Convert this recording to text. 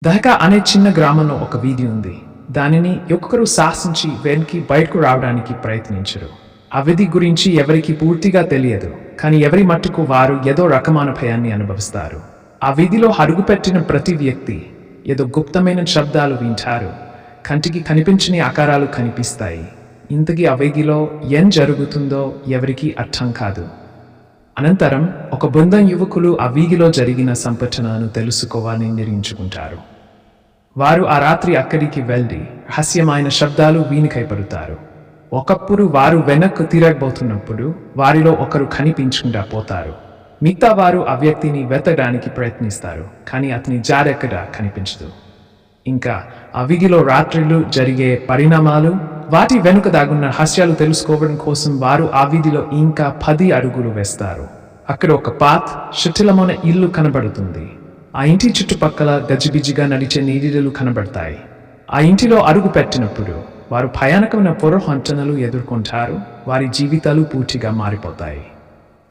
దహకా అనే చిన్న గ్రామంలో ఒక వీధి ఉంది. దానిని ఒక్కొక్కరు సాహసించి వెనక్కి బయటకు రావడానికి ప్రయత్నించరు. ఆ వీధి గురించి ఎవరికి పూర్తిగా తెలియదు, కానీ ఎవరి మట్టుకు వారు ఏదో రకమైన భయాన్ని అనుభవిస్తారు. ఆ వీధిలో అడుగుపెట్టిన ప్రతి వ్యక్తి ఏదో గుప్తమైన శబ్దాలు వింటారు. కంటికి కనిపించని ఆకారాలు కనిపిస్తాయి. ఇంతకీ ఆ వీధిలో ఏం జరుగుతుందో ఎవరికీ అర్థం కాదు. అనంతరం ఒక బృందం యువకులు ఆ వీధిలో జరిగిన సంఘటనను తెలుసుకోవాలని నిర్ణయించుకుంటారు. వారు ఆ రాత్రి అక్కడికి వెళ్ళి రహస్యమైన శబ్దాలు వినకైపడతారు. ఒకప్పుడు వారు వెనక్కు తిరగబోతున్నప్పుడు వారిలో ఒకరు కనిపించకుండా పోతారు. మిగతా వారు ఆ వ్యక్తిని వెతకడానికి ప్రయత్నిస్తారు, కానీ అతని జారెక్కడా కనిపించదు. ఇంకా ఆ వీధిలో రాత్రిళ్ళు జరిగే పరిణామాలు, వాటి వెనుక దాగున్న రహస్యాలు తెలుసుకోవడం కోసం వారు ఆ వీధిలో ఇంకా 10 అడుగులు వేస్తారు. అక్కడ ఒక పాత్ శిథిలమైన ఇల్లు కనబడుతుంది. ఆ ఇంటి చుట్టుపక్కల గజిబిజిగా నడిచే నీడిలు కనబడతాయి. ఆ ఇంటిలో అడుగు పెట్టినప్పుడు వారు భయానకమైన పొరహంటనలు ఎదుర్కొంటారు. వారి జీవితాలు పూర్తిగా మారిపోతాయి.